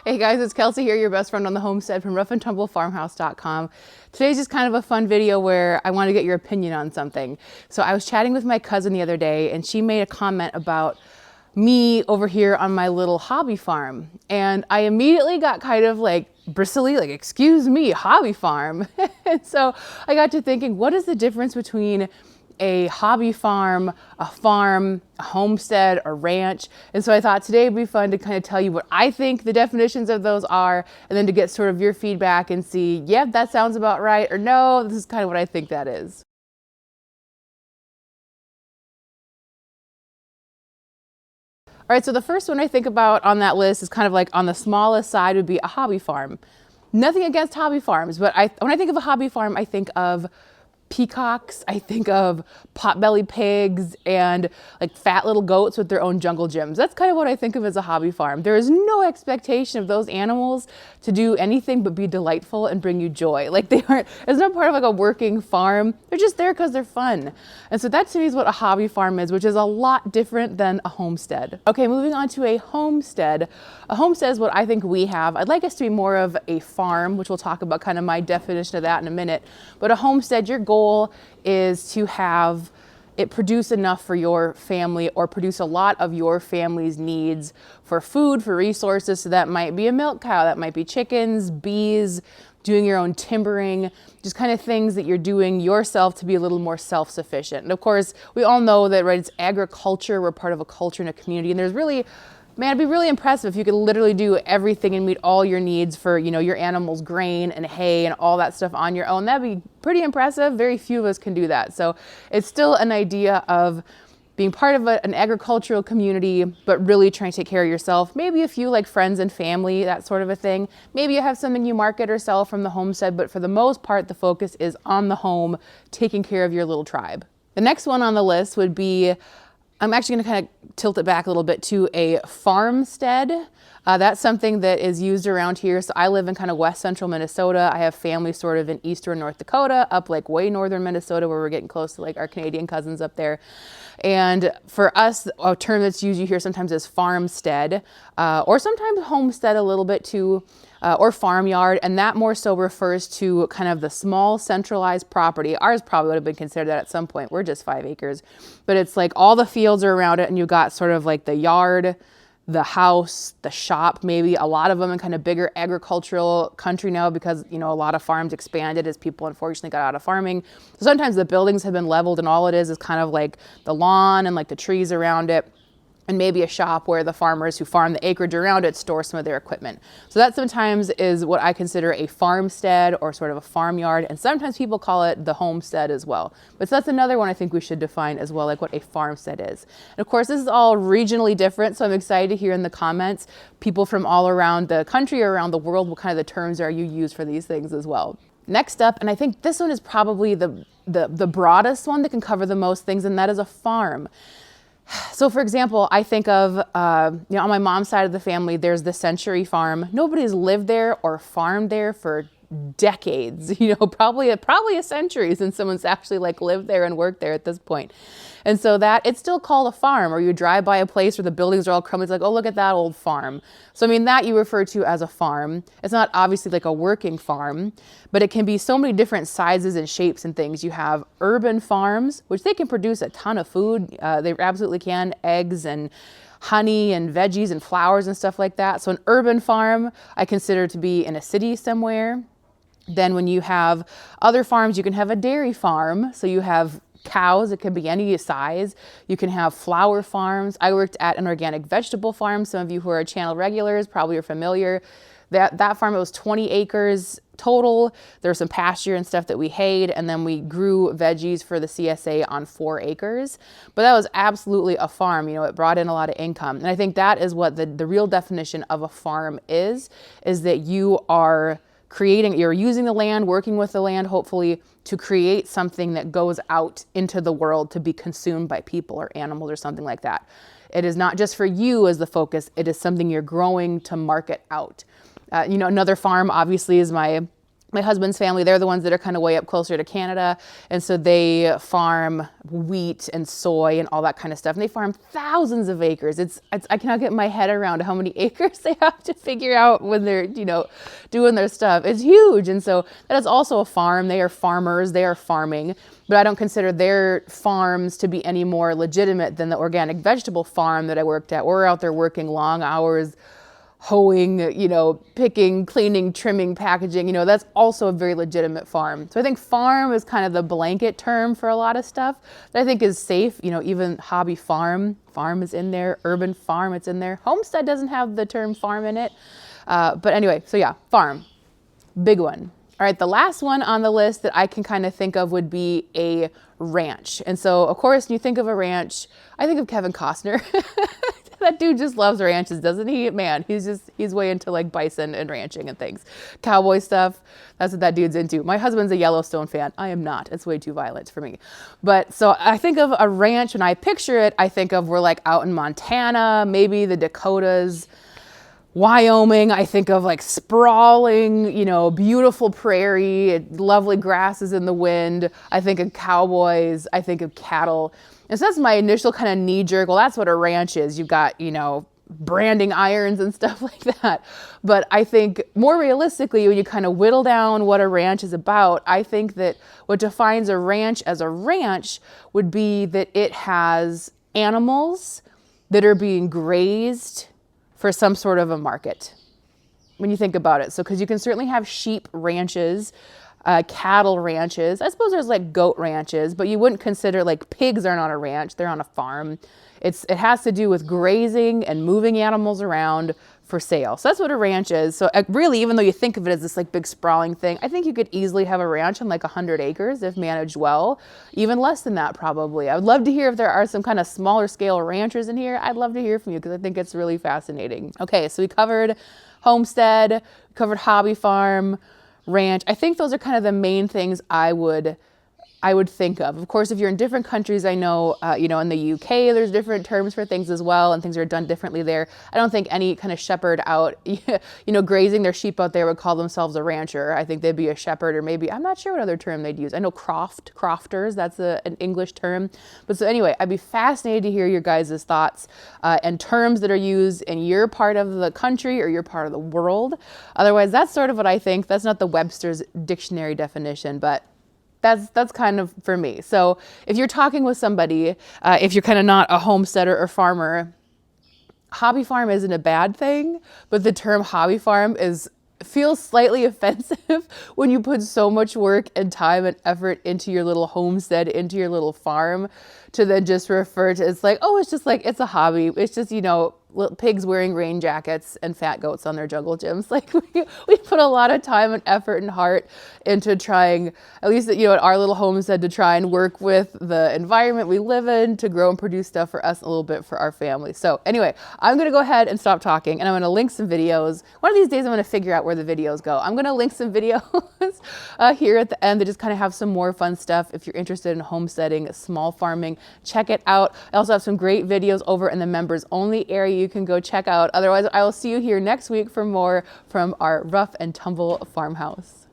Hey guys, it's Kelsey here, your best friend on the Homestead from roughandtumblefarmhouse.com. Today's just kind of a fun video where I want to get your opinion on something. So I was chatting with my cousin the other day and she made a comment about me over here on my little hobby farm. And I immediately got kind of like bristly, like, excuse me, hobby farm. And so I got to thinking, what is the difference between a hobby farm, a homestead, a ranch? And so I thought today would be fun to kind of tell you what I think the definitions of those are, and then to get sort of your feedback and see, yep, that sounds about right, or no, this is kind of what I think that is. All right, so the first one I think about on that list is kind of like on the smallest side would be a hobby farm. Nothing against hobby farms, but when I think of a hobby farm, I think of peacocks, I think of potbelly pigs and like fat little goats with their own jungle gyms. That's kind of what I think of as a hobby farm. There is no expectation of those animals to do anything but be delightful and bring you joy. Like it's not part of like a working farm. They're just there because they're fun. And so that to me is what a hobby farm is, which is a lot different than a homestead. Okay, moving on to a homestead. A homestead is what I think we have. I'd like us to be more of a farm, which we'll talk about kind of my definition of that in a minute. But a homestead, your goal is to have it produce enough for your family or produce a lot of your family's needs for food, for resources. So that might be a milk cow, that might be chickens, bees, doing your own timbering, just kind of things that you're doing yourself to be a little more self-sufficient. And of course, we all know that, right, it's agriculture. We're part of a culture and a community. And there's really, man, it'd be really impressive if you could literally do everything and meet all your needs for, you know, your animals' grain and hay and all that stuff on your own. That'd be pretty impressive. Very few of us can do that. So it's still an idea of being part of an agricultural community, but really trying to take care of yourself. Maybe a few like friends and family, that sort of a thing. Maybe you have something you market or sell from the homestead, but for the most part, the focus is on the home, taking care of your little tribe. The next one on the list would be, I'm actually going to kind of tilt it back a little bit to a farmstead. That's something that is used around here. So I live in kind of west central Minnesota. I have family sort of in eastern North Dakota, up like way northern Minnesota, where we're getting close to like our Canadian cousins up there. And for us, a term that's used you hear sometimes is farmstead, or sometimes homestead a little bit too, or farmyard. And that more so refers to kind of the small centralized property. Ours probably would have been considered that at some point. We're just 5 acres, but it's like all the fields are around it and you've got sort of like the yard, the house, the shop, maybe a lot of them in kind of bigger agricultural country now because, you know, a lot of farms expanded as people unfortunately got out of farming. So sometimes the buildings have been leveled and all it is kind of like the lawn and like the trees around it. And maybe a shop where the farmers who farm the acreage around it store some of their equipment. So that sometimes is what I consider a farmstead or sort of a farmyard. And sometimes people call it the homestead as well. But so that's another one I think we should define as well, like what a farmstead is. And of course, this is all regionally different. So I'm excited to hear in the comments, people from all around the country or around the world, what kind of the terms are you use for these things as well. Next up, and I think this one is probably the broadest one that can cover the most things, and that is a farm. So for example, I think of, on my mom's side of the family, there's the Century Farm. Nobody's lived there or farmed there for decades, probably a century since someone's actually like lived there and worked there at this point. And so that it's still called a farm, or you drive by a place where the buildings are all crumbling. It's like, oh, look at that old farm. So I mean, that you refer to as a farm. It's not obviously like a working farm, but it can be so many different sizes and shapes and things. You have urban farms, which they can produce a ton of food. They absolutely can, eggs and honey and veggies and flowers and stuff like that. So an urban farm, I consider to be in a city somewhere. Then when you have other farms, you can have a dairy farm. So you have cows, it can be any size. You can have flower farms. I worked at an organic vegetable farm. Some of you who are channel regulars probably are familiar. That farm, it was 20 acres total. There was some pasture and stuff that we hayed, and then we grew veggies for the CSA on 4 acres. But that was absolutely a farm. It brought in a lot of income. And I think that is what the real definition of a farm is that you are you're using the land, working with the land, hopefully, to create something that goes out into the world to be consumed by people or animals or something like that. It is not just for you as the focus, it is something you're growing to market out. Another farm obviously is my my husband's family, they're the ones that are kind of way up closer to Canada. And so they farm wheat and soy and all that kind of stuff. And they farm thousands of acres. I cannot get my head around how many acres they have to figure out when they're, doing their stuff. It's huge. And so that is also a farm. They are farmers. They are farming. But I don't consider their farms to be any more legitimate than the organic vegetable farm that I worked at. We're out there working long hours, hoeing, picking, cleaning, trimming, packaging, that's also a very legitimate farm. So I think farm is kind of the blanket term for a lot of stuff that I think is safe. Even hobby farm is in there, urban farm, it's in there. Homestead doesn't have the term farm in it. But anyway, so yeah, farm, big one. All right, the last one on the list that I can kind of think of would be a ranch. And so, of course, when you think of a ranch, I think of Kevin Costner. That dude just loves ranches, doesn't he? Man, he's way into like bison and ranching and things. Cowboy stuff, that's what that dude's into. My husband's a Yellowstone fan. I am not. It's way too violent for me. But so I think of a ranch, when I picture it, I think of we're like out in Montana, maybe the Dakotas, Wyoming. I think of like sprawling, beautiful prairie, lovely grasses in the wind. I think of cowboys. I think of cattle. And so that's my initial kind of knee jerk. Well, that's what a ranch is. You've got, branding irons and stuff like that. But I think more realistically, when you kind of whittle down what a ranch is about, I think that what defines a ranch as a ranch would be that it has animals that are being grazed for some sort of a market, when you think about it. So, because you can certainly have sheep ranches, cattle ranches. I suppose there's like goat ranches, but you wouldn't consider like pigs aren't on a ranch, they're on a farm. It has to do with grazing and moving animals around for sale. So that's what a ranch is. So really, even though you think of it as this like big sprawling thing, I think you could easily have a ranch on like 100 acres if managed well, even less than that probably. I would love to hear if there are some kind of smaller scale ranchers in here. I'd love to hear from you because I think it's really fascinating. Okay, so we covered homestead, we covered hobby farm, ranch. I think those are kind of the main things I would think of. Of course, if you're in different countries, I know, in the UK, there's different terms for things as well, and things are done differently there. I don't think any kind of shepherd out, grazing their sheep out there would call themselves a rancher. I think they'd be a shepherd, or maybe, I'm not sure what other term they'd use. I know crofters, that's an English term. But so anyway, I'd be fascinated to hear your guys' thoughts and terms that are used in your part of the country or your part of the world. Otherwise, that's sort of what I think. That's not the Webster's dictionary definition, but that's kind of for me. So if you're talking with somebody, if you're kind of not a homesteader or farmer, hobby farm isn't a bad thing, but the term hobby farm feels slightly offensive when you put so much work and time and effort into your little homestead, into your little farm, to then just refer to it's like, oh, it's just like, it's a hobby. It's just, pigs wearing rain jackets and fat goats on their jungle gyms. Like we put a lot of time and effort and heart into trying, at least at our little homestead, to try and work with the environment we live in to grow and produce stuff for us, a little bit for our family. So anyway, I'm going to go ahead and stop talking, and I'm going to link some videos. One of these days I'm going to figure out where the videos go. I'm going to link some videos here at the end that just kind of have some more fun stuff. If you're interested in homesteading, small farming, check it out. I also have some great videos over in the members only area you can go check out. Otherwise, I will see you here next week for more from our rough and tumble farmhouse.